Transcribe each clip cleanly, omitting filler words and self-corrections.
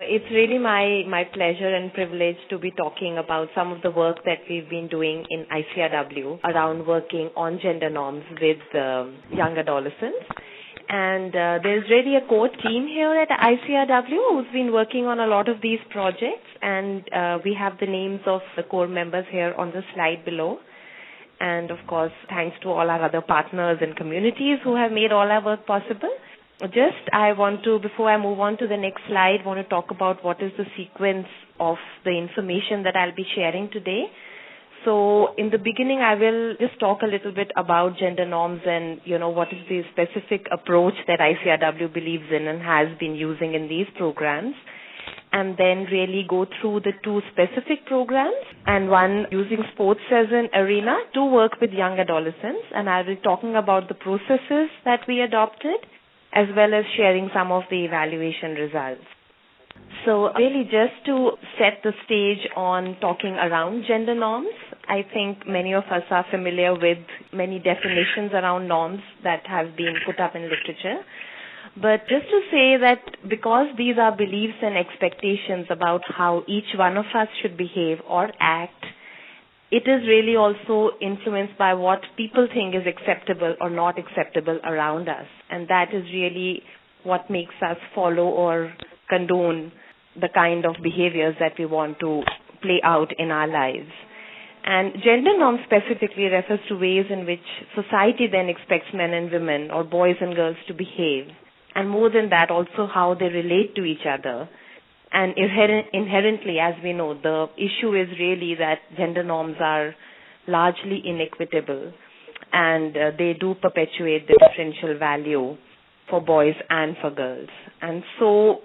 It's really my pleasure and privilege to be talking about some of the work that we've been doing in ICRW around working on gender norms with young adolescents. And there's really a core team here at ICRW who's been working on a lot of these projects, and we have the names of the core members here on the slide below. And of course, thanks to all our other partners and communities who have made all our work possible. Before I move on to the next slide, want to talk about what is the sequence of the information that I'll be sharing today. So in the beginning, I will just talk a little bit about gender norms and, what is the specific approach that ICRW believes in and has been using in these programs. And then really go through the two specific programs, and one using sports as an arena to work with young adolescents. And I'll be talking about the processes that we adopted, as well as sharing some of the evaluation results. So really just to set the stage on talking around gender norms, I think many of us are familiar with many definitions around norms that have been put up in literature. But just to say that because these are beliefs and expectations about how each one of us should behave or act, it is really also influenced by what people think is acceptable or not acceptable around us. And that is really what makes us follow or condone the kind of behaviors that we want to play out in our lives. And gender norms specifically refers to ways in which society then expects men and women or boys and girls to behave. And more than that, also how they relate to each other. And inherently, as we know, the issue is really that gender norms are largely inequitable, and they do perpetuate the differential value for boys and for girls. And so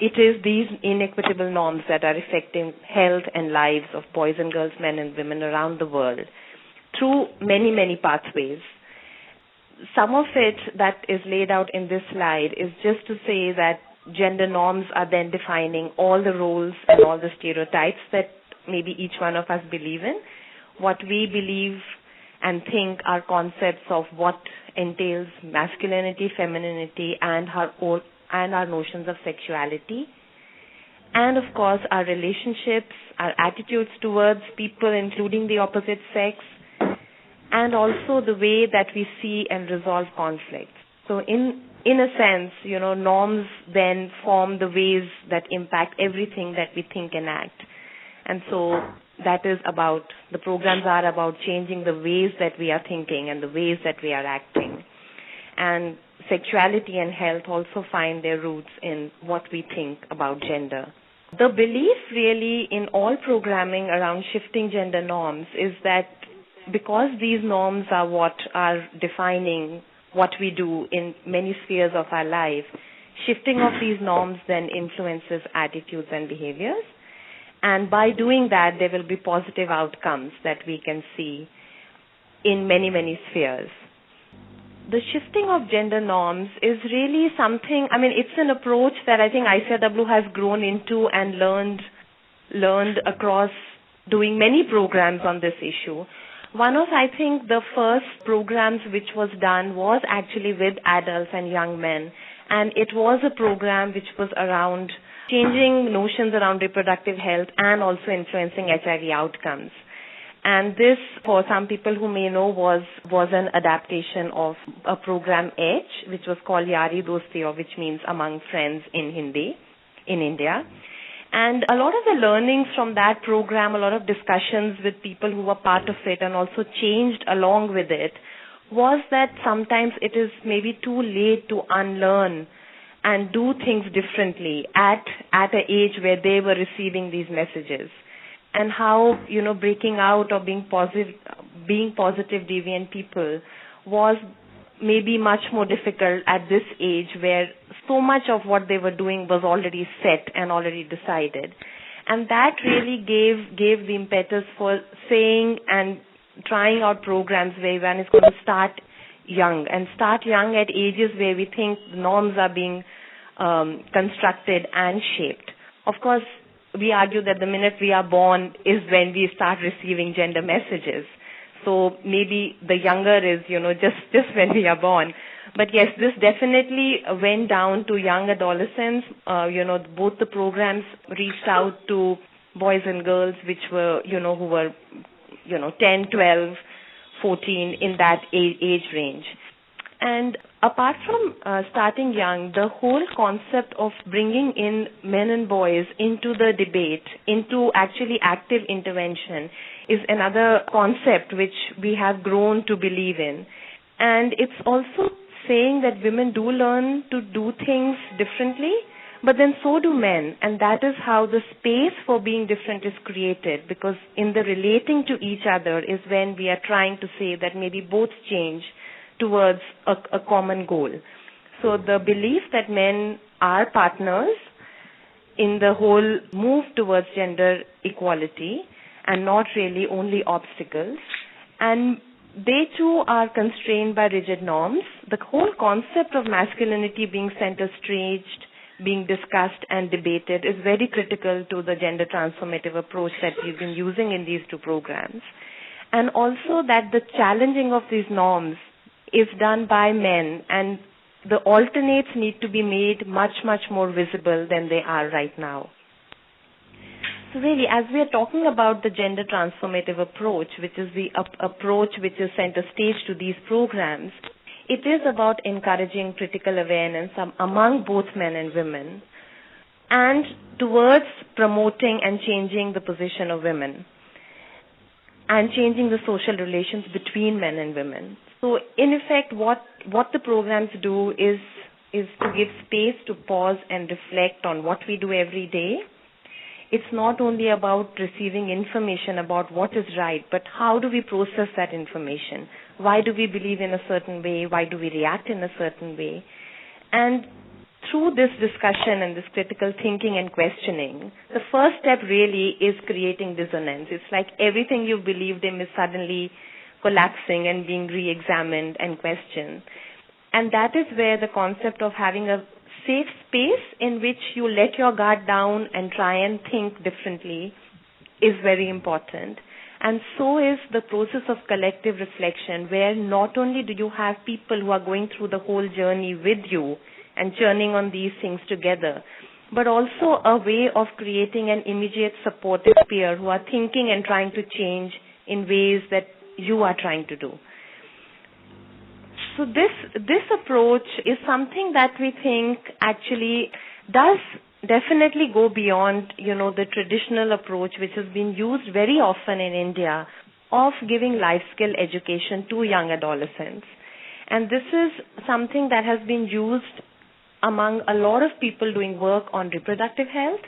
it is these inequitable norms that are affecting health and lives of boys and girls, men and women around the world through many, many pathways. Some of it that is laid out in this slide is just to say that gender norms are then defining all the roles and all the stereotypes that maybe each one of us believe in. What we believe and think are concepts of what entails masculinity, femininity, and our notions of sexuality. And of course, our relationships, our attitudes towards people, including the opposite sex, and also the way that we see and resolve conflicts. So in a sense, norms then form the ways that impact everything that we think and act. And so that is the programs are about changing the ways that we are thinking and the ways that we are acting. And sexuality and health also find their roots in what we think about gender. The belief really in all programming around shifting gender norms is that because these norms are what are defining what we do in many spheres of our life, shifting of these norms then influences attitudes and behaviors. And by doing that, there will be positive outcomes that we can see in many, many spheres. The shifting of gender norms is really something, it's an approach that I think ICRW has grown into and learned across doing many programs on this issue. One of, I think, the first programs which was done was actually with adults and young men. And it was a program which was around changing notions around reproductive health and also influencing HIV outcomes. And this, for some people who may know, was an adaptation of a program H, which was called Yari Dosti, which means Among Friends in Hindi, in India. And a lot of the learnings from that program, a lot of discussions with people who were part of it and also changed along with it, was that sometimes it is maybe too late to unlearn and do things differently at an age where they were receiving these messages. And how, breaking out or being positive deviant people was maybe much more difficult at this age where so much of what they were doing was already set and already decided. And that really gave the impetus for saying and trying out programs where one is going to start young at ages where we think norms are being constructed and shaped. Of course, we argue that the minute we are born is when we start receiving gender messages. So maybe the younger is, just when we are born. But yes, this definitely went down to young adolescents. Both the programs reached out to boys and girls which were, who were, 10, 12, 14 in that age range. And apart from starting young, the whole concept of bringing in men and boys into the debate, into actually active intervention, is another concept which we have grown to believe in. And it's also saying that women do learn to do things differently, but then so do men. And that is how the space for being different is created, because in the relating to each other is when we are trying to say that maybe both change towards a common goal. So the belief that men are partners in the whole move towards gender equality and not really only obstacles, and they too are constrained by rigid norms. The whole concept of masculinity being center staged, being discussed and debated is very critical to the gender transformative approach that we've been using in these two programs. And also that the challenging of these norms is done by men, and the alternates need to be made much, much more visible than they are right now. So really, as we are talking about the gender transformative approach, which is the approach which is center stage to these programs, it is about encouraging critical awareness among both men and women, and towards promoting and changing the position of women, and changing the social relations between men and women. So in effect, what the programs do is to give space to pause and reflect on what we do every day. It's not only about receiving information about what is right, but how do we process that information? Why do we believe in a certain way? Why do we react in a certain way? And through this discussion and this critical thinking and questioning, the first step really is creating dissonance. It's like everything you believed in is suddenly collapsing and being re-examined and questioned. And that is where the concept of having a safe space in which you let your guard down and try and think differently is very important. And so is the process of collective reflection, where not only do you have people who are going through the whole journey with you and churning on these things together, but also a way of creating an immediate supportive peer who are thinking and trying to change in ways that you are trying to do. So this approach is something that we think actually does definitely go beyond, the traditional approach which has been used very often in India of giving life skill education to young adolescents. And this is something that has been used among a lot of people doing work on reproductive health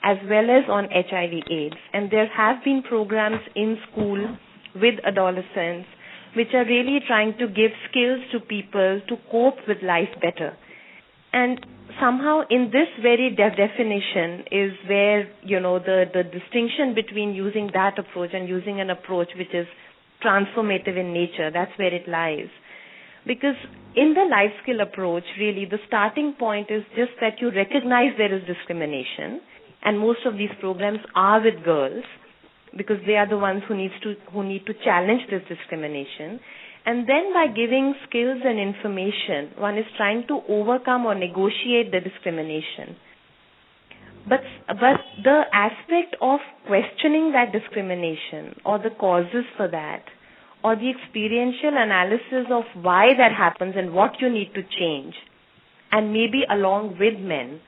as well as on HIV/AIDS. And there have been programs in school with adolescents which are really trying to give skills to people to cope with life better. And somehow in this very definition is where, the distinction between using that approach and using an approach which is transformative in nature, that's where it lies. Because in the life skill approach, really, the starting point is just that you recognize there is discrimination, and most of these programs are with girls, because they are the ones who need to challenge this discrimination. And then by giving skills and information, one is trying to overcome or negotiate the discrimination. But the aspect of questioning that discrimination or the causes for that, or the experiential analysis of why that happens and what you need to change, and maybe along with men,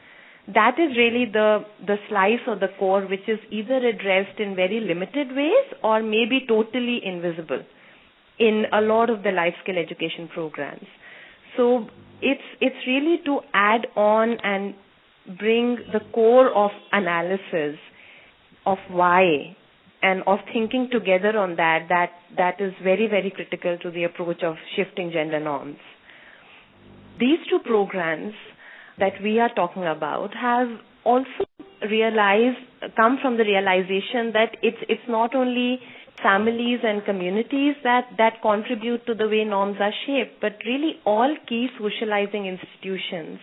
that is really the slice or the core which is either addressed in very limited ways or maybe totally invisible in a lot of the life skill education programs. So it's really to add on and bring the core of analysis of why and of thinking together on that is very, very critical to the approach of shifting gender norms. These two programs that we are talking about have also come from the realization that it's not only families and communities that contribute to the way norms are shaped, but really all key socializing institutions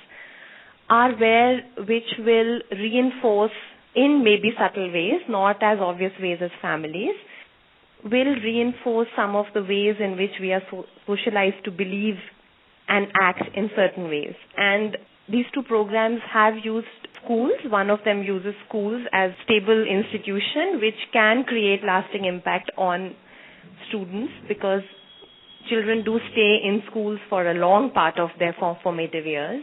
are which will reinforce in maybe subtle ways, not as obvious ways as families, will reinforce some of the ways in which we are socialized to believe and act in certain ways. And these two programs have used schools. One of them uses schools as stable institution which can create lasting impact on students, because children do stay in schools for a long part of their formative years.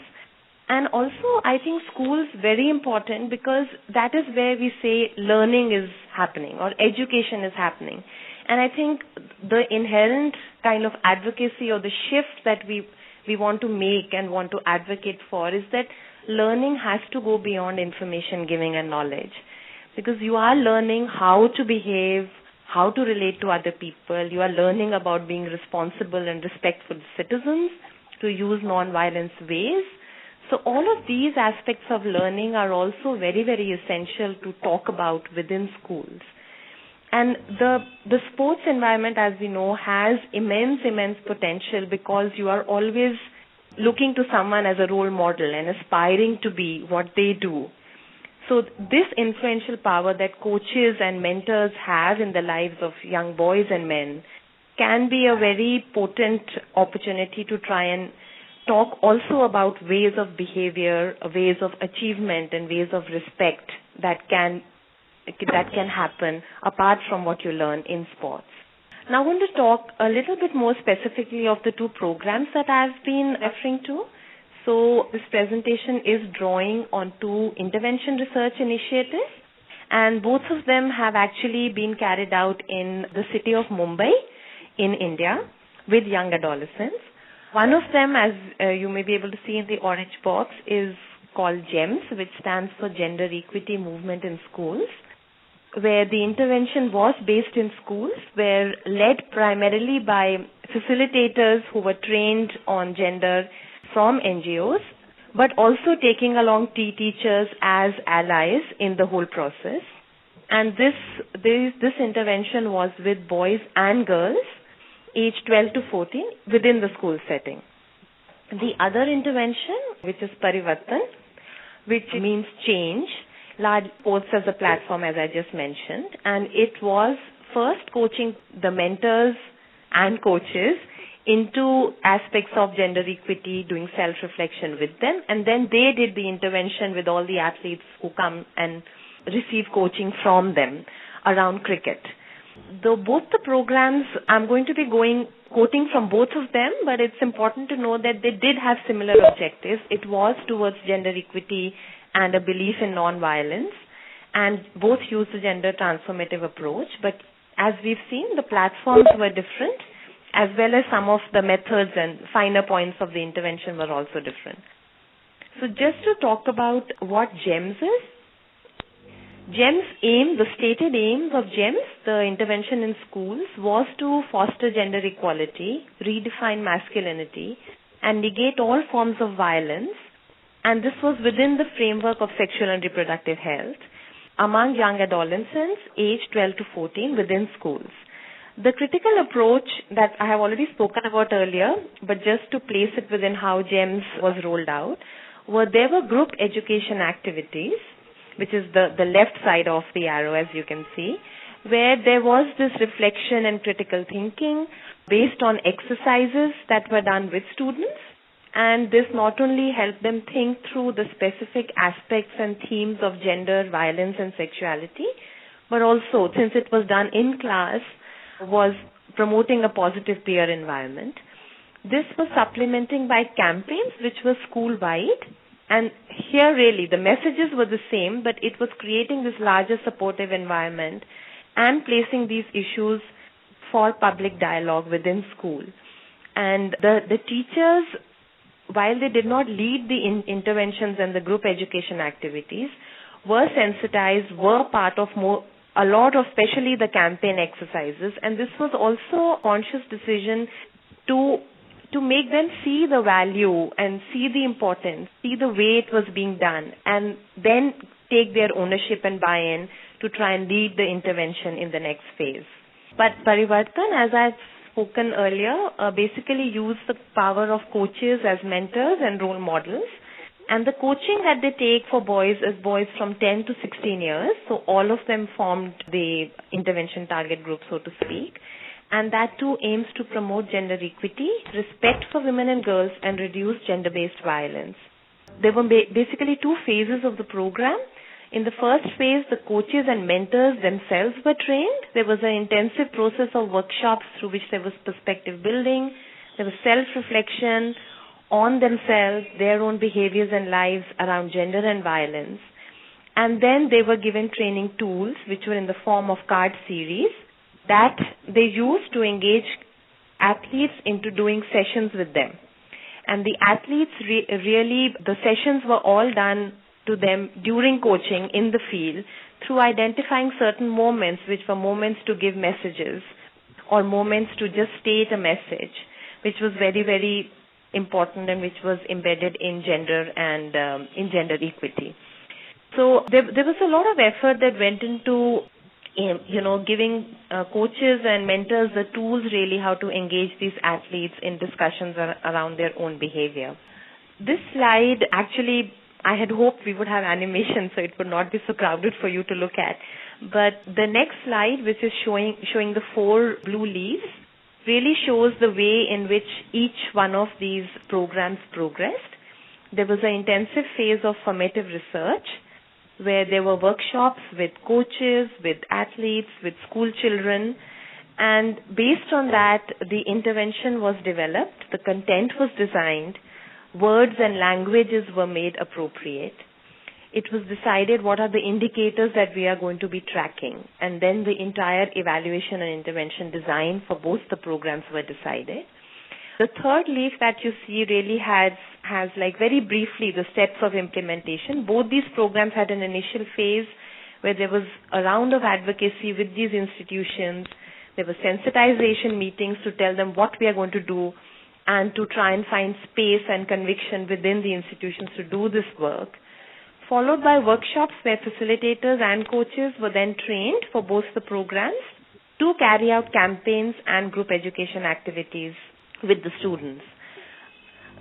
And also, I think schools very important, because that is where we say learning is happening or education is happening. And I think the inherent kind of advocacy or the shift that we want to make and want to advocate for is that learning has to go beyond information giving and knowledge, because you are learning how to behave, how to relate to other people. You are learning about being responsible and respectful citizens, to use non-violence ways. So all of these aspects of learning are also very, very essential to talk about within schools. And the sports environment, as we know, has immense potential, because you are always looking to someone as a role model and aspiring to be what they do. So this influential power that coaches and mentors have in the lives of young boys and men can be a very potent opportunity to try and talk also about ways of behavior, ways of achievement, and ways of respect that can happen apart from what you learn in sports. Now I want to talk a little bit more specifically of the two programs that I've been referring to. So this presentation is drawing on two intervention research initiatives, and both of them have actually been carried out in the city of Mumbai in India with young adolescents. One of them, as you may be able to see in the orange box, is called GEMS, which stands for Gender Equity Movement in Schools, where the intervention was based in schools, were led primarily by facilitators who were trained on gender from NGOs, but also taking along teachers as allies in the whole process. And this intervention was with boys and girls aged 12 to 14 within the school setting. The other intervention, which is Parivartan, which means change, large sports as a platform, as I just mentioned, and it was first coaching the mentors and coaches into aspects of gender equity, doing self-reflection with them, and then they did the intervention with all the athletes who come and receive coaching from them around cricket. Both the programs, I'm going to be quoting from both of them, but it's important to know that they did have similar objectives. It was towards gender equity and a belief in non-violence, and both used the gender transformative approach. But as we've seen, the platforms were different, as well as some of the methods and finer points of the intervention were also different. So just to talk about what GEMS is, GEMS aim, the stated aims of GEMS, the intervention in schools, was to foster gender equality, redefine masculinity, and negate all forms of violence. And this was within the framework of sexual and reproductive health among young adolescents aged 12 to 14 within schools. The critical approach that I have already spoken about earlier, but just to place it within how GEMS was rolled out, there were group education activities, which is the left side of the arrow, as you can see, where there was this reflection and critical thinking based on exercises that were done with students. And this not only helped them think through the specific aspects and themes of gender, violence, and sexuality, but also, since it was done in class, was promoting a positive peer environment. This was supplementing by campaigns which were school-wide. And here really the messages were the same, but it was creating this larger supportive environment and placing these issues for public dialogue within school. And the teachers, while they did not lead the interventions and the group education activities, were sensitized, were part of a lot of, especially the campaign exercises. And this was also a conscious decision to make them see the value and see the importance, see the way it was being done, and then take their ownership and buy-in to try and lead the intervention in the next phase. But Parivartan, as I've spoken earlier, basically used the power of coaches as mentors and role models. And the coaching that they take for boys is boys from 10 to 16 years. So all of them formed the intervention target group, so to speak. and that too aims to promote gender equity, respect for women and girls, and reduce gender-based violence. There were basically two phases of the program. In the first phase, the coaches and mentors themselves were trained. There was an intensive process of workshops through which there was perspective building, there was self-reflection on themselves, their own behaviors and lives around gender and violence. And then they were given training tools, which were in the form of card series, that they used to engage athletes into doing sessions with them. And the athletes really, the sessions were all done to them during coaching in the field through identifying certain moments, which were moments to give messages or moments to just state a message, which was very, very important and which was embedded in gender and in gender equity. So there was a lot of effort that went into giving coaches and mentors the tools really how to engage these athletes in discussions around their own behavior. This slide, actually, I had hoped we would have animation so it would not be so crowded for you to look at. But the next slide, which is showing the 4 blue leaves, really shows the way in which each one of these programs progressed. There was an intensive phase of formative research, where there were workshops with coaches, with athletes, with school children, and based on that, the intervention was developed, the content was designed, words and languages were made appropriate. It was decided what are the indicators that we are going to be tracking, and then the entire evaluation and intervention design for both the programs were decided. The third leaf that you see really has like very briefly the steps of implementation. Both these programs had an initial phase where there was a round of advocacy with these institutions. There were sensitization meetings to tell them what we are going to do and to try and find space and conviction within the institutions to do this work. Followed by workshops where facilitators and coaches were then trained for both the programs to carry out campaigns and group education activities with the students.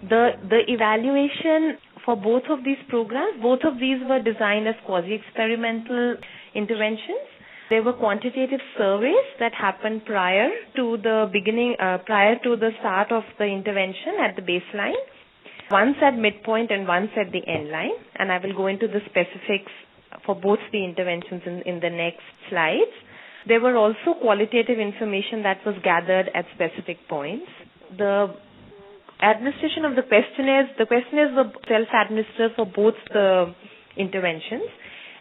The evaluation for both of these programs, both of these were designed as quasi-experimental interventions. There were quantitative surveys that happened prior to the start of the intervention at the baseline, once at midpoint and once at the end line, and I will go into the specifics for both the interventions in the next slides. There were also qualitative information that was gathered at specific points. The administration of the questionnaires were self-administered for both the interventions,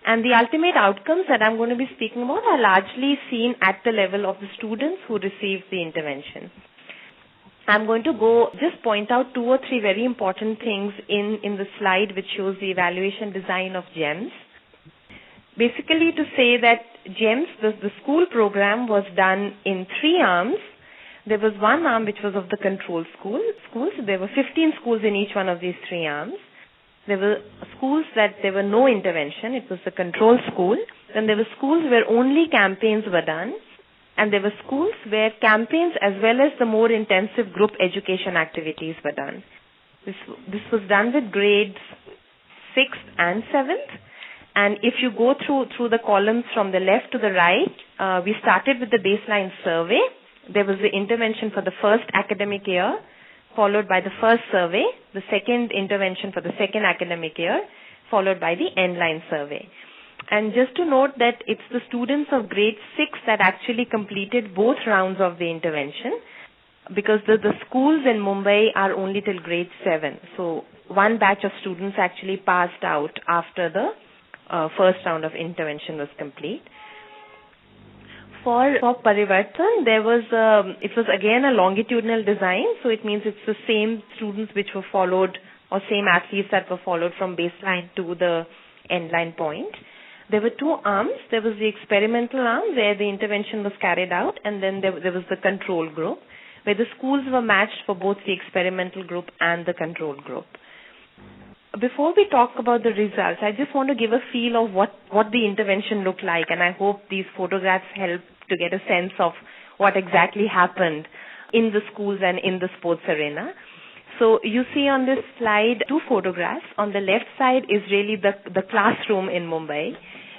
and the ultimate outcomes that I'm going to be speaking about are largely seen at the level of the students who received the intervention. I'm going to just point out 2 or 3 very important things in the slide which shows the evaluation design of GEMS. Basically to say that GEMS, the school program, was done in 3 arms. There was one arm which was of the control schools. There were 15 schools in each one of these 3 arms. There were schools that there were no intervention. It was the control school. Then there were schools where only campaigns were done. And there were schools where campaigns as well as the more intensive group education activities were done. This was done with grades 6th and 7th. And if you go through the columns from the left to the right, we started with the baseline survey. There was the intervention for the first academic year, followed by the first survey, the second intervention for the second academic year, followed by the end-line survey. And just to note that it's the students of grade 6 that actually completed both rounds of the intervention, because the schools in Mumbai are only till grade 7. So one batch of students actually passed out after the first round of intervention was complete. For Parivartan, it was again a longitudinal design, so it means it's the same students which were followed, or same athletes that were followed from baseline to the end line point. There were 2 arms. There was the experimental arm where the intervention was carried out, and then there was the control group where the schools were matched for both the experimental group and the control group. Before we talk about the results, I just want to give a feel of what the intervention looked like, and I hope these photographs help to get a sense of what exactly happened in the schools and in the sports arena. So you see on this slide 2 photographs. On the left side is really the classroom in Mumbai,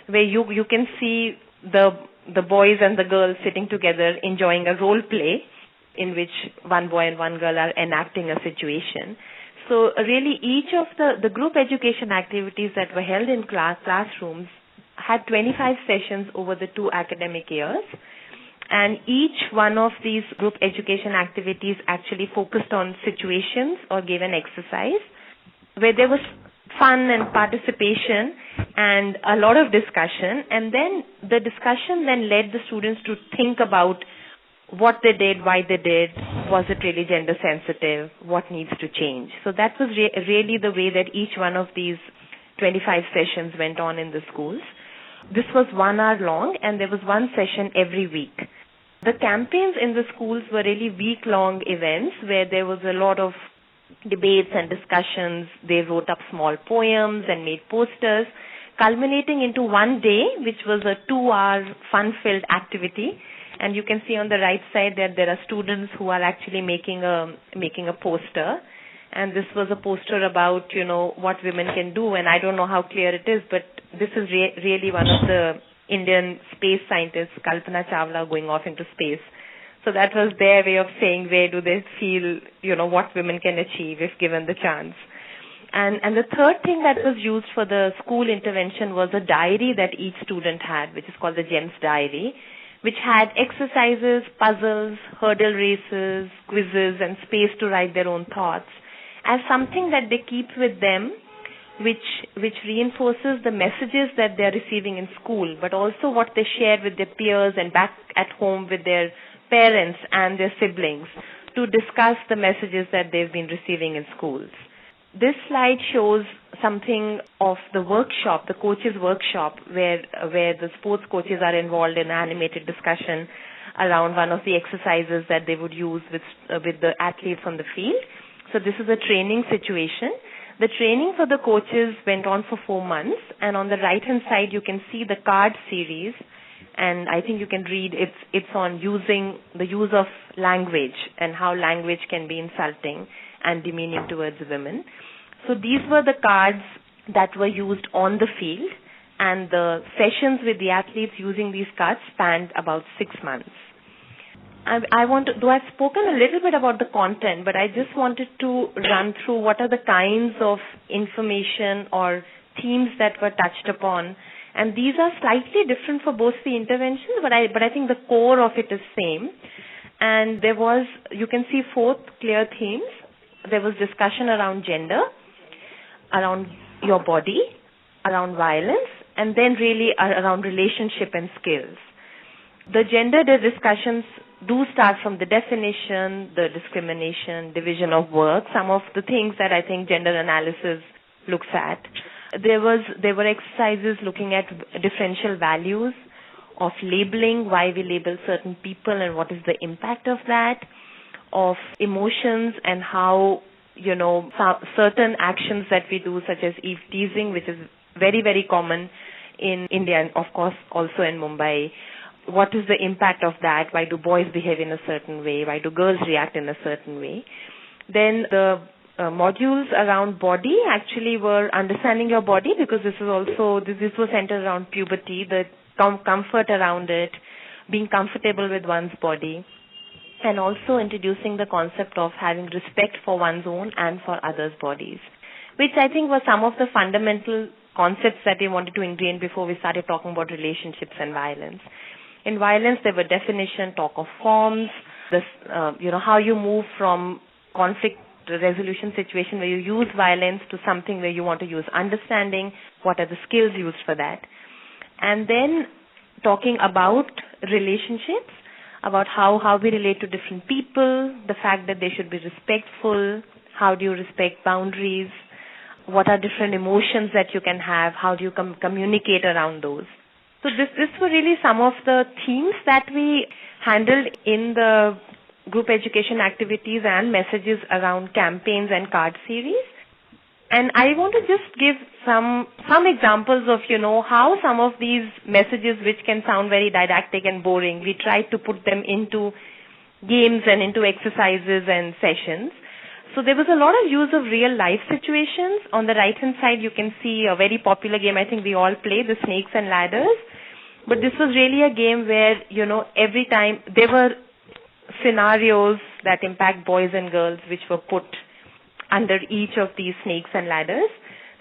where you can see the the boys and the girls sitting together enjoying a role play in which one boy and one girl are enacting a situation. So really each of the group education activities that were held in classrooms had 25 sessions over the 2 academic years. And each one of these group education activities actually focused on situations or gave an exercise where there was fun and participation and a lot of discussion. And then the discussion then led the students to think about what they did, why they did, was it really gender sensitive, what needs to change. So that was really the way that each one of these 25 sessions went on in the schools. This was 1 hour long and there was one session every week. The campaigns in the schools were really week-long events where there was a lot of debates and discussions. They wrote up small poems and made posters, culminating into one day, which was a 2-hour fun-filled activity. And you can see on the right side that there are students who are actually making a poster. And this was a poster about, what women can do. And I don't know how clear it is, but this is really one of the Indian space scientists, Kalpana Chawla, going off into space. So that was their way of saying where do they feel, what women can achieve if given the chance. And the third thing that was used for the school intervention was a diary that each student had, which is called the GEMS diary, which had exercises, puzzles, hurdle races, quizzes, and space to write their own thoughts as something that they keep with them, which reinforces the messages that they're receiving in school, but also what they share with their peers and back at home with their parents and their siblings to discuss the messages that they've been receiving in schools. This slide shows something of the workshop, the coaches' workshop, where the sports coaches are involved in animated discussion around one of the exercises that they would use with the athletes on the field. So this is a training situation. The training for the coaches went on for 4 months, and on the right-hand side you can see the card series, and I think you can read it's on using the use of language and how language can be insulting and demeaning towards women. So these were the cards that were used on the field, and the sessions with the athletes using these cards spanned about 6 months. Though I've spoken a little bit about the content, but I just wanted to run through what are the kinds of information or themes that were touched upon. And these are slightly different for both the interventions, but I think the core of it is same. And you can see 4 clear themes. There was discussion around gender, around your body, around violence, and then really around relationship and skills. The gender discussions do start from the definition, the discrimination, division of work, some of the things that I think gender analysis looks at. There were exercises looking at differential values of labeling, why we label certain people and what is the impact of that, of emotions and how, certain actions that we do, such as eve teasing, which is very, very common in India and of course also in Mumbai. What is the impact of that? Why do boys behave in a certain way? Why do girls react in a certain way? Then the modules around body actually were understanding your body, because this was centered around puberty, the comfort around it, being comfortable with one's body, and also introducing the concept of having respect for one's own and for others' bodies, which I think were some of the fundamental concepts that we wanted to ingrain before we started talking about relationships and violence. In violence, there were definition, talk of forms, how you move from conflict resolution situation where you use violence to something where you want to use understanding, what are the skills used for that. And then talking about relationships, about how we relate to different people, the fact that they should be respectful, how do you respect boundaries, what are different emotions that you can have, how do you communicate around those. So this were really some of the themes that we handled in the group education activities and messages around campaigns and card series. And I want to just give some examples of, how some of these messages, which can sound very didactic and boring, we tried to put them into games and into exercises and sessions. So there was a lot of use of real life situations. On the right hand side, you can see a very popular game I think we all play, the Snakes and Ladders, But this was really a game where, every time there were scenarios that impact boys and girls which were put under each of these snakes and ladders.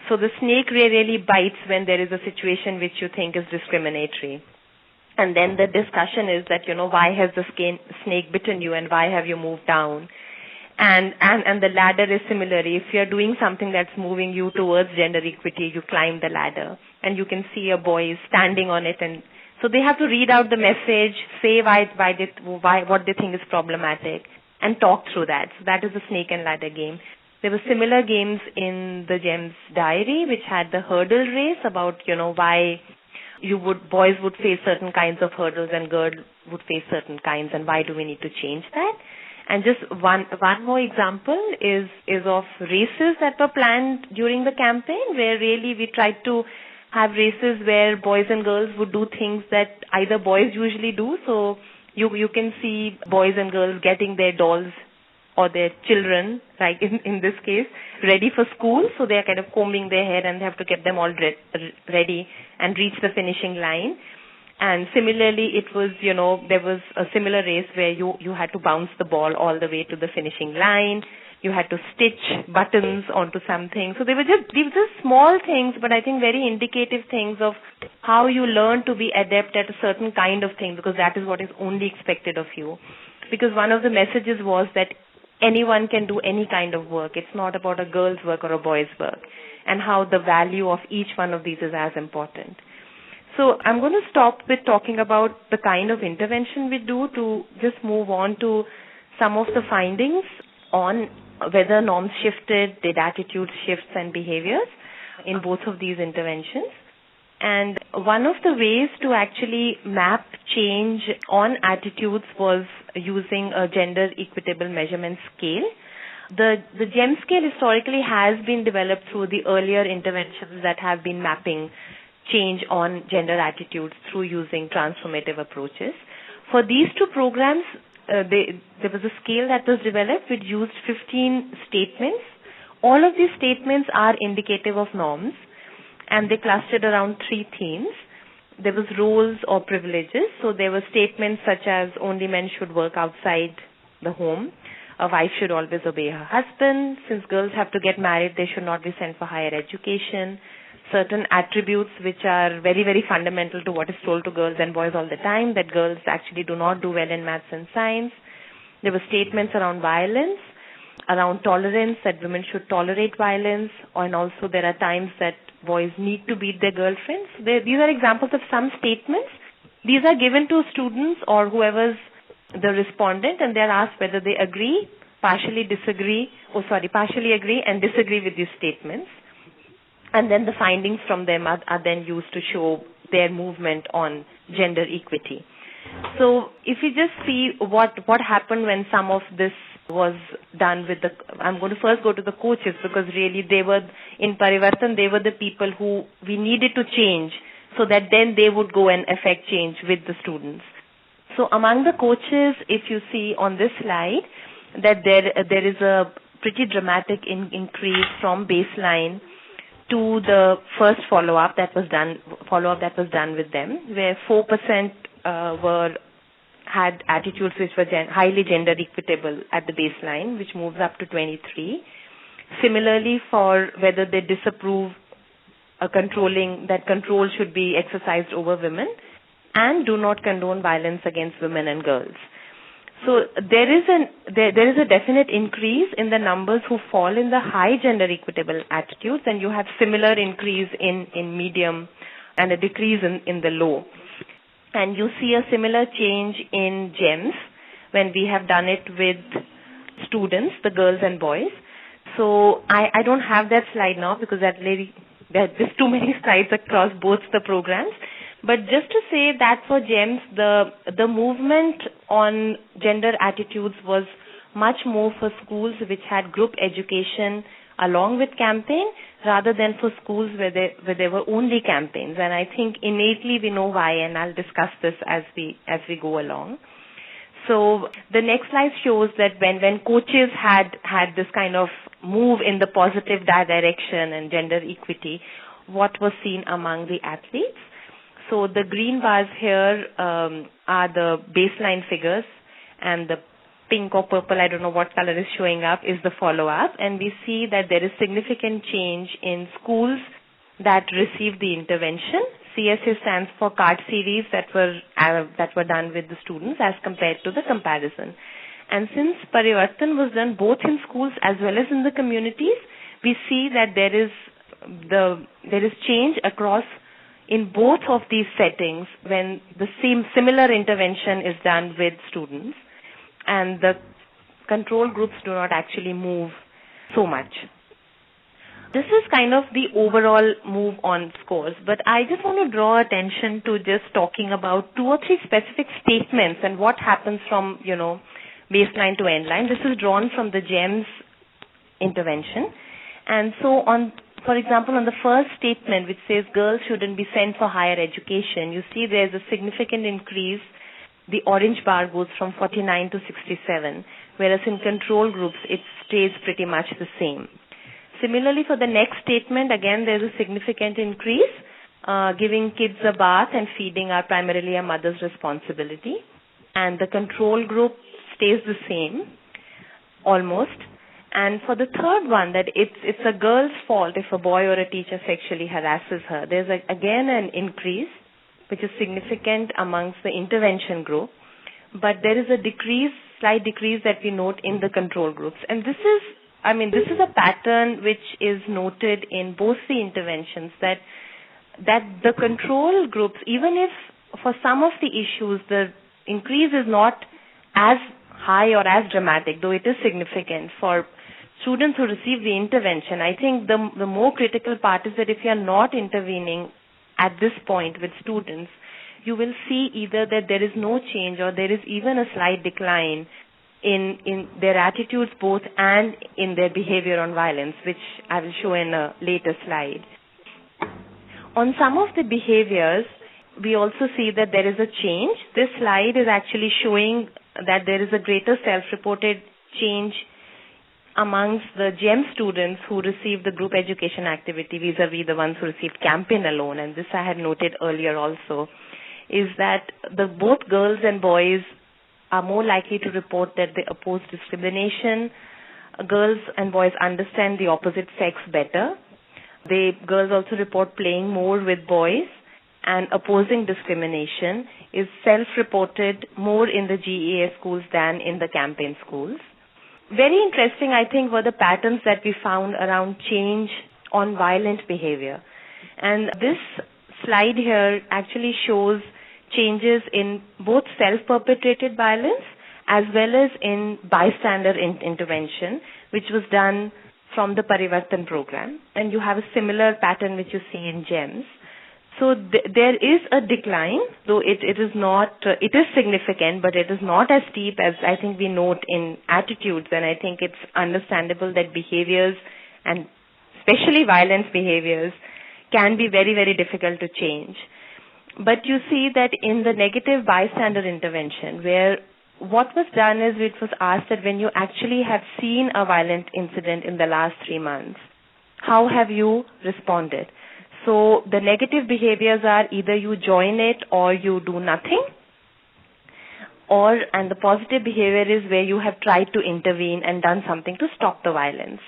So the snake really bites when there is a situation which you think is discriminatory. And then the discussion is that, why has the snake bitten you and why have you moved down? And the ladder is similarly. If you're doing something that's moving you towards gender equity, you climb the ladder and you can see a boy standing on it, and so they have to read out the message, say what they think is problematic, and talk through that. So that is the snake and ladder game. There were similar games in the GEMS diary, which had the hurdle race about, why boys would face certain kinds of hurdles and girls would face certain kinds, and why do we need to change that? And just one more example is of races that were planned during the campaign, where really we tried to have races where boys and girls would do things that either boys usually do. So you can see boys and girls getting their dolls or their children, like in this case, ready for school. So they are kind of combing their hair and they have to get them all ready and reach the finishing line. And similarly, it was, there was a similar race where you had to bounce the ball all the way to the finishing line. You had to stitch buttons onto something. So these were just small things, but I think very indicative things of how you learn to be adept at a certain kind of thing, because that is what is only expected of you. Because one of the messages was that anyone can do any kind of work. It's not about a girl's work or a boy's work, and how the value of each one of these is as important. So I'm going to stop with talking about the kind of intervention we do to just move on to some of the findings on whether norms shifted, did attitudes shifts and behaviors in both of these interventions. And one of the ways to actually map change on attitudes was using a gender equitable measurement scale. The GEM scale historically has been developed through the earlier interventions that have been mapping change on gender attitudes through using transformative approaches. For these two programs, there was a scale that was developed which used 15 statements. All of these statements are indicative of norms, and they clustered around 3 themes. There was roles or privileges. So there were statements such as only men should work outside the home, a wife should always obey her husband, since girls have to get married, they should not be sent for higher education, certain attributes which are very, very fundamental to what is told to girls and boys all the time, that girls actually do not do well in maths and science. There were statements around violence, around tolerance, that women should tolerate violence, and also there are times that boys need to beat their girlfriends. These are examples of some statements. These are given to students or whoever's the respondent, and they're asked whether they partially agree and disagree with these statements. And then the findings from them are then used to show their movement on gender equity. So if you just see what happened when some of this was done with I'm going to first go to the coaches, because really they were, in Parivartan, they were the people who we needed to change so that then they would go and affect change with the students. So among the coaches, if you see on this slide, that there is a pretty dramatic increase from baseline to the first follow-up that was done with them, where 4% had attitudes which were highly gender equitable at the baseline, which moves up to 23. Similarly, for whether they disapprove that control should be exercised over women, and do not condone violence against women and girls. So there is a definite increase in the numbers who fall in the high gender equitable attitudes, and you have similar increase in medium and a decrease in the low. And you see a similar change in GEMS when we have done it with students, the girls and boys. So I don't have that slide now because there's too many slides across both the programs. But just to say that for GEMS, the movement on gender attitudes was much more for schools which had group education along with campaign, rather than for schools where there were only campaigns. And I think innately we know why, and I'll discuss this as we go along. So the next slide shows that when coaches had this kind of move in the positive direction and gender equity, what was seen among the athletes. So the green bars here are the baseline figures, and the pink or purple, I don't know what color is showing up, is the follow-up. And we see that there is significant change in schools that received the intervention. CSA stands for card series that were done with the students as compared to the comparison. And since Parivartan was done both in schools as well as in the communities, we see that there is change across in both of these settings when the similar intervention is done with students, and the control groups do not actually move so much. This is kind of the overall move on scores, but I just want to draw attention to just talking about 2 or 3 specific statements and what happens from, baseline to endline. This is drawn from the GEMS intervention. And so for example, on the first statement, which says girls shouldn't be sent for higher education, you see there's a significant increase. The orange bar goes from 49 to 67, whereas in control groups, it stays pretty much the same. Similarly, for the next statement, again, there's a significant increase. Giving kids a bath and feeding are primarily a mother's responsibility. And the control group stays the same, almost. And for the third one, that it's a girl's fault if a boy or a teacher sexually harasses her, there's again an increase, which is significant amongst the intervention group. But there is a slight decrease that we note in the control groups. And this is a pattern which is noted in both the interventions, that the control groups, even if for some of the issues the increase is not as high or as dramatic, though it is significant for students who receive the intervention, I think the more critical part is that if you are not intervening at this point with students, you will see either that there is no change or there is even a slight decline in their attitudes both and in their behavior on violence, which I will show in a later slide. On some of the behaviors, we also see that there is a change. This slide is actually showing that there is a greater self-reported change amongst the GEM students who received the group education activity vis-a-vis the ones who received campaign alone. And this I had noted earlier also, is that both girls and boys are more likely to report that they oppose discrimination. Girls and boys understand the opposite sex better. Girls also report playing more with boys, and opposing discrimination is self-reported more in the GEA schools than in the campaign schools. Very interesting, I think, were the patterns that we found around change on violent behavior. And this slide here actually shows changes in both self-perpetrated violence as well as in bystander intervention, which was done from the Parivartan program. And you have a similar pattern which you see in GEMS. So there is a decline, though it is significant, but it is not as steep as I think we note in attitudes. And I think it's understandable that behaviors, and especially violence behaviors, can be very, very difficult to change. But you see that in the negative bystander intervention, where what was done is it was asked that when you actually have seen a violent incident in the last 3 months, how have you responded? So the negative behaviors are either you join it or you do nothing, and the positive behavior is where you have tried to intervene and done something to stop the violence.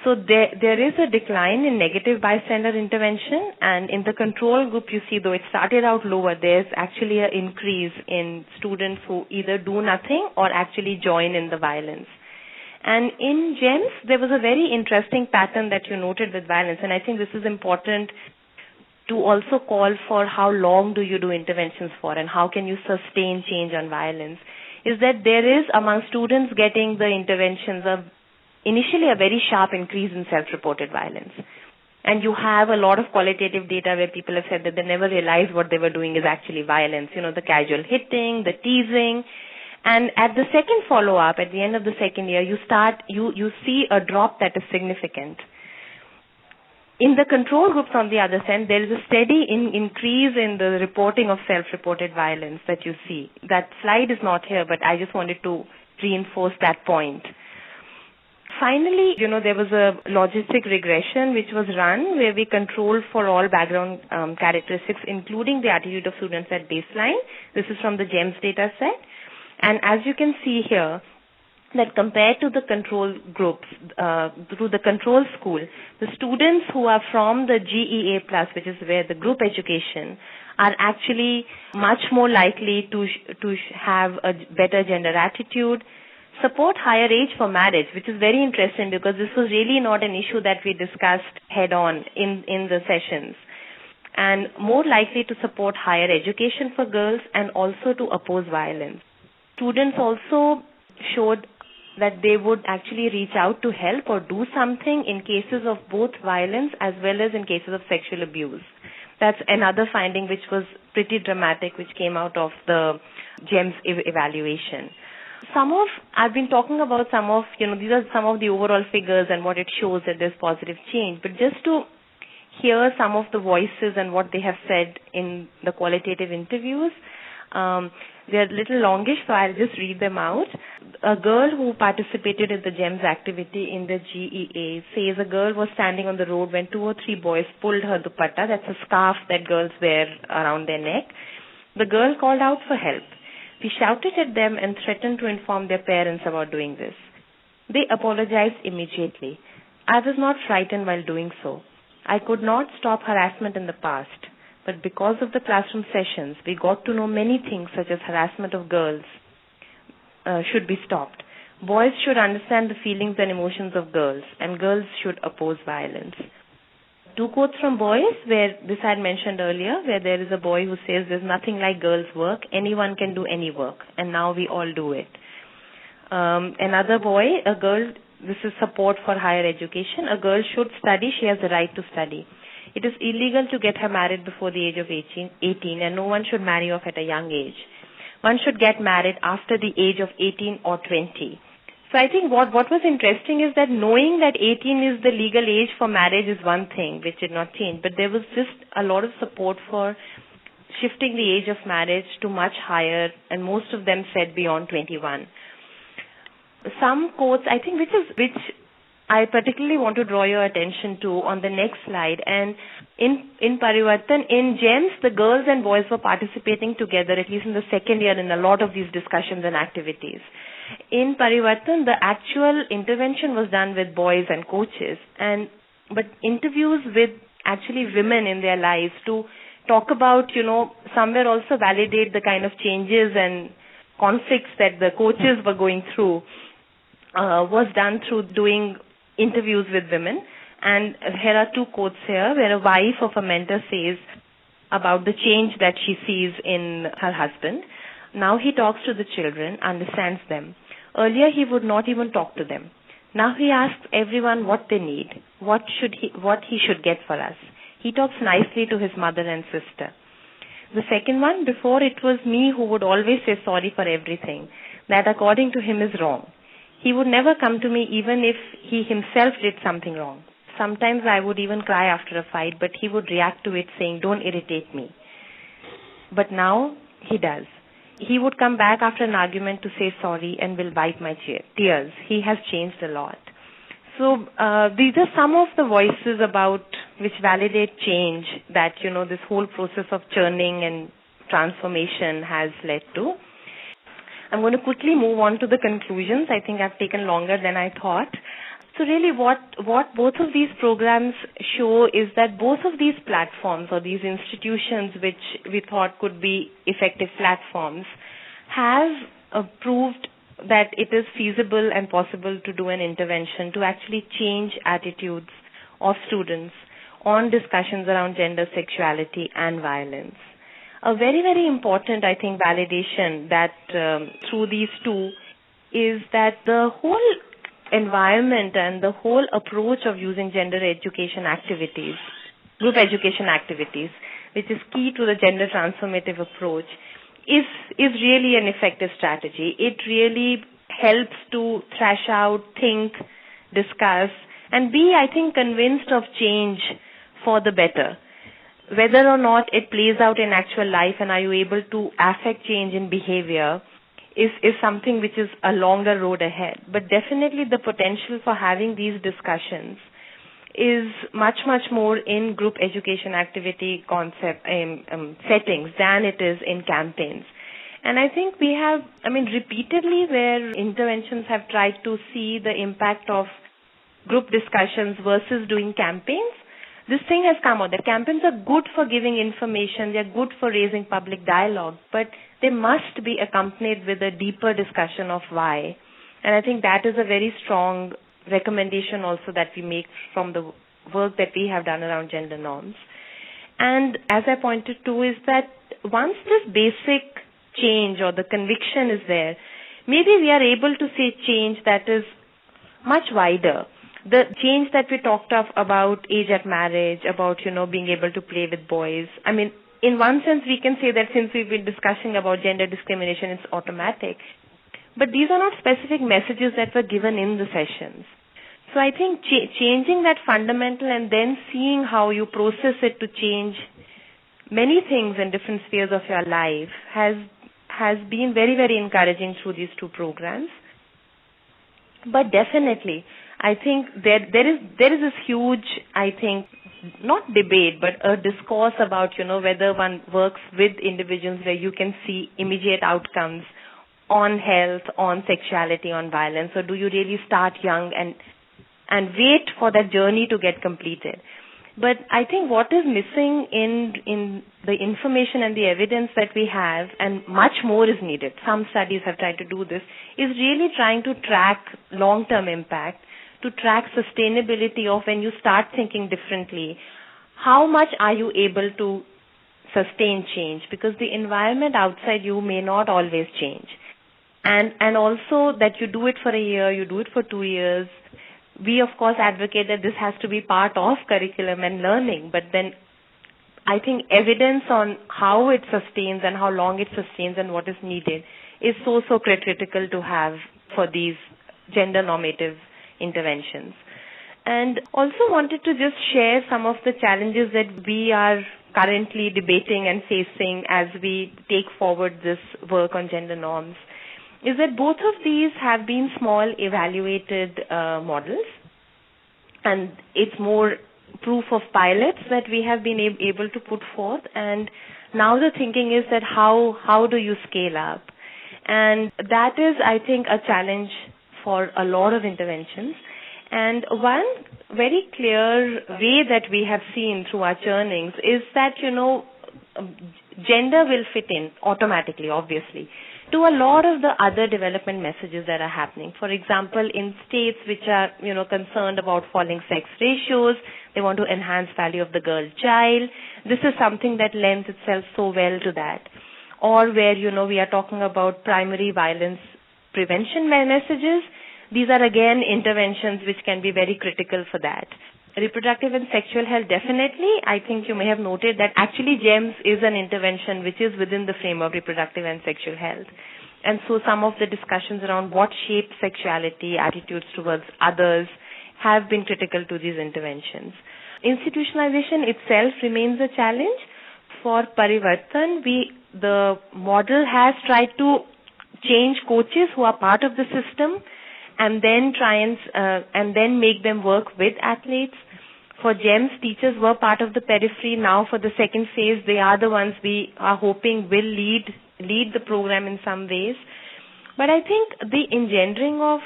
So there is a decline in negative bystander intervention, and in the control group you see, though it started out lower, there's actually an increase in students who either do nothing or actually join in the violence. And in GEMS, there was a very interesting pattern that you noted with violence, and I think this is important to also call for how long do you do interventions for and how can you sustain change on violence, is that there is among students getting the interventions initially a very sharp increase in self-reported violence. And you have a lot of qualitative data where people have said that they never realized what they were doing is actually violence, the casual hitting, the teasing. And at the second follow-up, at the end of the second year, you see a drop that is significant. In the control groups, on the other hand, there is a steady increase in the reporting of self-reported violence that you see. That slide is not here, but I just wanted to reinforce that point. Finally, there was a logistic regression which was run where we controlled for all background characteristics, including the attitude of students at baseline. This is from the GEMS data set. And as you can see here, that compared to the control groups, through the control school, the students who are from the GEA+, which is where the group education, are actually much more likely to have a better gender attitude, support higher age for marriage, which is very interesting because this was really not an issue that we discussed head-on in the sessions, and more likely to support higher education for girls and also to oppose violence. Students also showed that they would actually reach out to help or do something in cases of both violence as well as in cases of sexual abuse. That's another finding which was pretty dramatic, which came out of the GEMS evaluation. I've been talking about these are some of the overall figures and what it shows that there's positive change, but just to hear some of the voices and what they have said in the qualitative interviews, they're a little longish, so I'll just read them out. A girl who participated in the GEMS activity in the GEA says a girl was standing on the road when 2 or 3 boys pulled her dupatta, that's a scarf that girls wear around their neck. The girl called out for help. We shouted at them and threatened to inform their parents about doing this. They apologized immediately. I was not frightened while doing so. I could not stop harassment in the past, but because of the classroom sessions, we got to know many things such as harassment of girls should be stopped. Boys should understand the feelings and emotions of girls, and girls should oppose violence. 2 quotes from boys, where this I had mentioned earlier, where there is a boy who says there's nothing like girls' work, anyone can do any work, and now we all do it. Another boy, a girl, this is support for higher education, a girl should study, she has the right to study. It is illegal to get her married before the age of 18, and no one should marry off at a young age. One should get married after the age of 18 or 20. So I think what was interesting is that knowing that 18 is the legal age for marriage is one thing, which did not change, but there was just a lot of support for shifting the age of marriage to much higher, and most of them said beyond 21. Some quotes, I think, which I particularly want to draw your attention to on the next slide. And in Parivartan, in GEMS, the girls and boys were participating together, at least in the second year, in a lot of these discussions and activities. In Parivartan, the actual intervention was done with boys and coaches, but interviews with actually women in their lives to talk about, somewhere also validate the kind of changes and conflicts that the coaches were going through, was done through doing interviews with women. And here are 2 quotes here where a wife of a mentor says about the change that she sees in her husband. Now he talks to the children, understands them. Earlier he would not even talk to them. Now he asks everyone what they need, what he should get for us. He talks nicely to his mother and sister. The second one, before it was me who would always say sorry for everything. That according to him is wrong. He would never come to me even if he himself did something wrong. Sometimes I would even cry after a fight, but he would react to it saying, "Don't irritate me." But now he does. He would come back after an argument to say sorry and will wipe my tears. He has changed a lot. So these are some of the voices which validate change that, this whole process of churning and transformation has led to. I'm going to quickly move on to the conclusions. I think I've taken longer than I thought. So really what both of these programs show is that both of these platforms or these institutions which we thought could be effective platforms have proved that it is feasible and possible to do an intervention to actually change attitudes of students on discussions around gender, sexuality and violence. A very, very important, I think, validation that through these 2 is that the whole environment and the whole approach of using gender education activities, group education activities, which is key to the gender transformative approach, is really an effective strategy. It really helps to thrash out, think, discuss, and be, I think, convinced of change for the better. Whether or not it plays out in actual life and are you able to affect change in behavior is something which is a longer road ahead. But definitely the potential for having these discussions is much, much more in group education activity concept settings than it is in campaigns. And I think we have, repeatedly where interventions have tried to see the impact of group discussions versus doing campaigns, this thing has come out that campaigns are good for giving information, they're good for raising public dialogue, but they must be accompanied with a deeper discussion of why. And I think that is a very strong recommendation also that we make from the work that we have done around gender norms. And as I pointed to is that once this basic change or the conviction is there, maybe we are able to see change that is much wider. The change that we talked of about age at marriage, about, being able to play with boys. In one sense, we can say that since we've been discussing about gender discrimination, it's automatic. But these are not specific messages that were given in the sessions. So I think changing that fundamental and then seeing how you process it to change many things in different spheres of your life has been very, very encouraging through these two programs. But definitely, I think there is this huge, not debate, but a discourse about, whether one works with individuals where you can see immediate outcomes on health, on sexuality, on violence, or do you really start young and wait for that journey to get completed? But I think what is missing in the information and the evidence that we have, and much more is needed, some studies have tried to do this, is really trying to track long-term impact, to track sustainability of when you start thinking differently. How much are you able to sustain change? Because the environment outside you may not always change. And also that you do it for a year, you do it for 2 years. We, of course, advocate that this has to be part of curriculum and learning, but then I think evidence on how it sustains and how long it sustains and what is needed is so critical to have for these gender normative interventions. And also wanted to just share some of the challenges that we are currently debating and facing as we take forward this work on gender norms, is that both of these have been small evaluated models, and it's more proof of pilots that we have been able to put forth. And now the thinking is that how do you scale up? And that is, I think, a challenge for a lot of interventions. And one very clear way that we have seen through our churnings is that, gender will fit in automatically, obviously, to a lot of the other development messages that are happening. For example, in states which are, concerned about falling sex ratios, they want to enhance value of the girl child. This is something that lends itself so well to that. Or where, we are talking about primary violence prevention messages. These are again interventions which can be very critical for that. Reproductive and sexual health, definitely. I think you may have noted that actually GEMS is an intervention which is within the frame of reproductive and sexual health. And so some of the discussions around what shapes sexuality, attitudes towards others have been critical to these interventions. Institutionalization itself remains a challenge. For Parivartan, the model has tried to change coaches who are part of the system and then and then make them work with athletes. For GEMS, teachers were part of the periphery. Now for the second phase, they are the ones we are hoping will lead the program in some ways. But I think the engendering of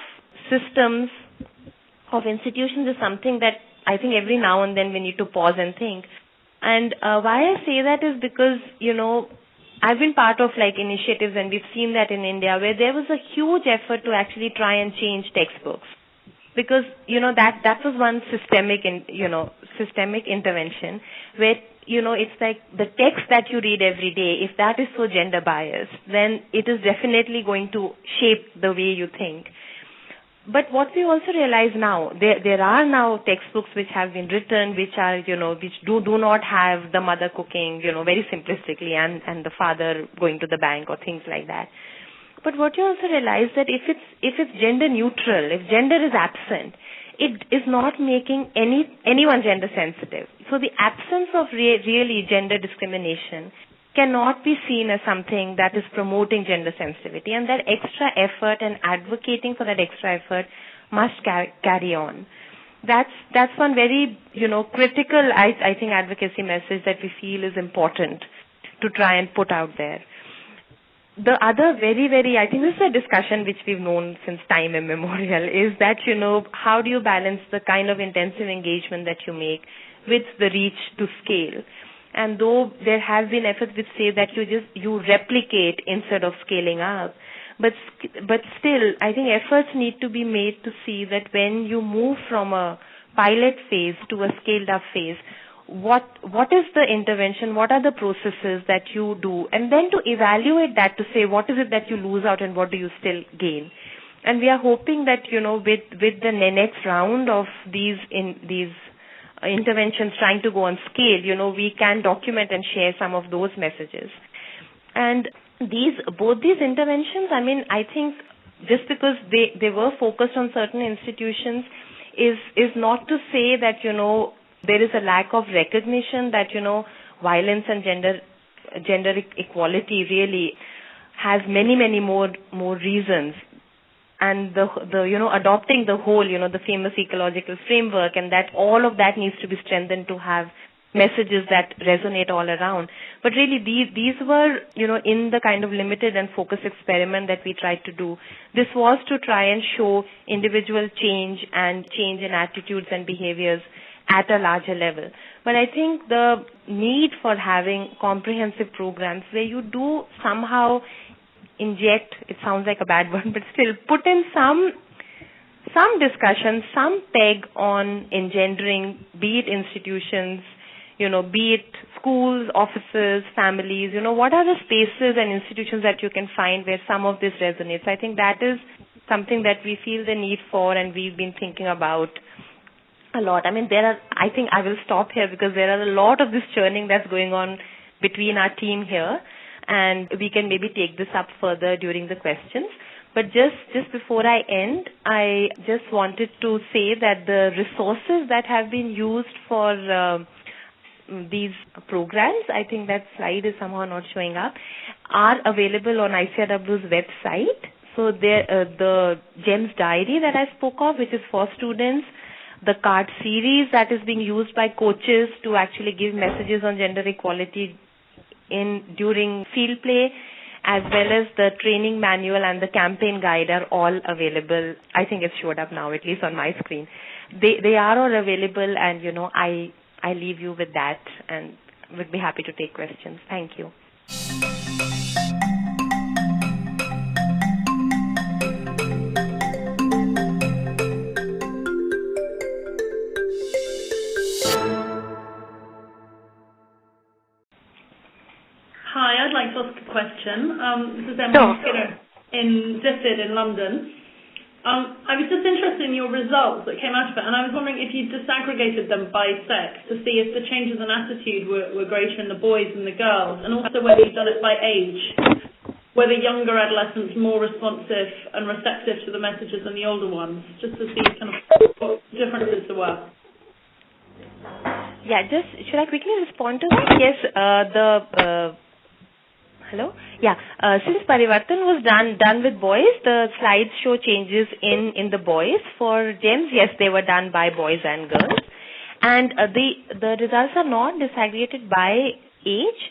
systems, of institutions is something that I think every now and then we need to pause and think. And why I say that is because, I've been part of initiatives, and we've seen that in India, where there was a huge effort to actually try and change textbooks. Because, that was one systemic intervention where, it's like the text that you read every day, if that is so gender biased, then it is definitely going to shape the way you think. But what we also realize now, there are now textbooks which have been written, which are, which do not have the mother cooking, very simplistically, and the father going to the bank or things like that. But what you also realize that if it's gender neutral, if gender is absent, it is not making anyone gender sensitive. So the absence of really gender discrimination cannot be seen as something that is promoting gender sensitivity, and that extra effort and advocating for that extra effort must carry on. That's one very, critical, I think, advocacy message that we feel is important to try and put out there. The other very, very, I think this is a discussion which we've known since time immemorial, is that, how do you balance the kind of intensive engagement that you make with the reach to scale? And though there have been efforts which say that you replicate instead of scaling up, but still, I think efforts need to be made to see that when you move from a pilot phase to a scaled up phase, what is the intervention, what are the processes that you do, and then to evaluate that to say what is it that you lose out and what do you still gain. And we are hoping that, with the next round of these interventions trying to go on scale, we can document and share some of those messages. And both these interventions, I think just because they were focused on certain institutions is not to say that, there is a lack of recognition that, violence and gender equality really has many, many more reasons. And adopting the whole, the famous ecological framework, and that all of that needs to be strengthened to have messages that resonate all around. But really these were, in the kind of limited and focused experiment that we tried to do, this was to try and show individual change and change in attitudes and behaviors at a larger level. But I think the need for having comprehensive programs where you do somehow inject, it sounds like a bad word, but still put in some discussion, some peg on engendering, be it institutions, be it schools, offices, families, what are the spaces and institutions that you can find where some of this resonates. I think that is something that we feel the need for, and we've been thinking about a lot. I think I will stop here because there are a lot of this churning that's going on between our team here, and we can maybe take this up further during the questions. But just before I end, I just wanted to say that the resources that have been used for these programs, I think that slide is somehow not showing up, are available on ICRW's website. So the GEMS diary that I spoke of, which is for students, the card series that is being used by coaches to actually give messages on gender equality during field play, as well as the training manual and the campaign guide are all available. I think it showed up now, at least on my screen. They are all available, and I leave you with that and would be happy to take questions. Thank you. Hi, I'd like to ask a question. This is Emily Skinner in DFID in London. I was just interested in your results that came out of it, and I was wondering if you disaggregated them by sex to see if the changes in attitude were greater in the boys than the girls, and also whether you've done it by age, whether younger adolescents more responsive and receptive to the messages than the older ones, just to see kind of what differences there were. Yeah, should I quickly respond to that? Yes, hello? Yeah, since Parivartan was done with boys, the slides show changes in the boys. For GEMS, yes, they were done by boys and girls. And the results are not disaggregated by age,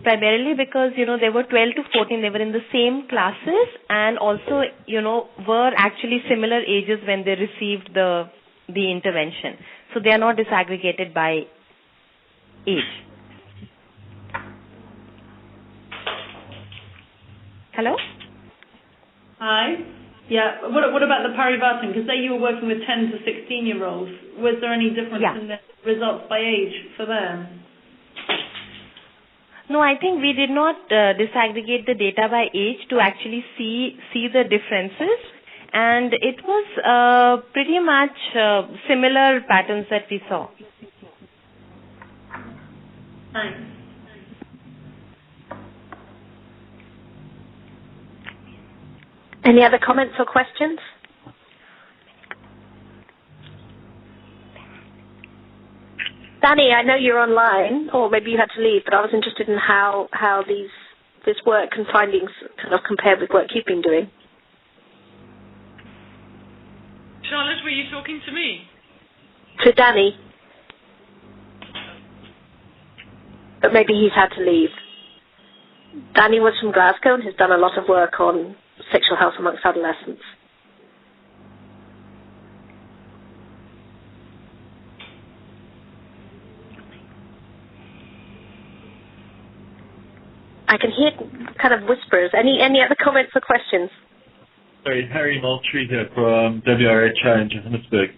primarily because, they were 12 to 14, they were in the same classes, and also, were actually similar ages when they received the intervention. So they are not disaggregated by age. Hello? Hi. Yeah. What about the Parivartan? Because you were working with 10 to 16-year-olds. Was there any difference in the results by age for them? No, I think we did not disaggregate the data by age to actually see the differences. And it was pretty much similar patterns that we saw. Thanks. Any other comments or questions? Danny, I know you're online, or maybe you had to leave, but I was interested in how this work and findings kind of compare with work you've been doing. Charlotte, were you talking to me? To Danny. But maybe he's had to leave. Danny was from Glasgow and has done a lot of work on sexual health amongst adolescents. I can hear kind of whispers. Any other comments or questions? Sorry, Harry Moultrie here from WRHI in Johannesburg.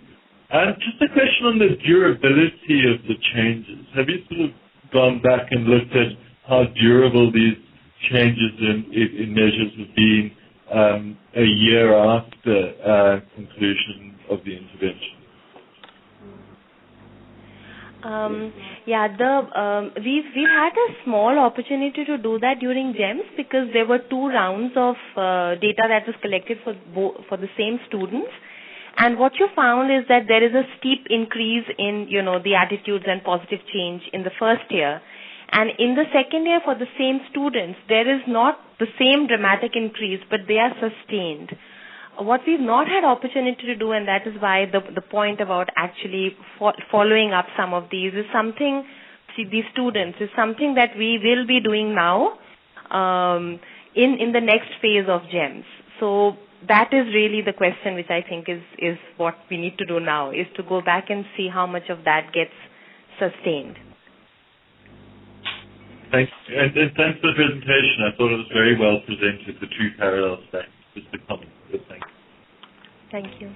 Just a question on the durability of the changes. Have you sort of gone back and looked at how durable these changes in measures have been a year after conclusion of the intervention? We've had a small opportunity to do that during GEMS because there were 2 rounds of data that was collected for the same students. And what you found is that there is a steep increase in, the attitudes and positive change in the first year. And in the second year for the same students, there is not the same dramatic increase, but they are sustained. What we've not had opportunity to do, and that is why the point about actually following up some of these is something, these students, is something that we will be doing now in the next phase of GEMS. So that is really the question which I think is what we need to do now, is to go back and see how much of that gets sustained. Thanks. And thanks for the presentation. I thought it was very well presented, the 2 parallel stacks. Just a comment. Thanks. Thank you.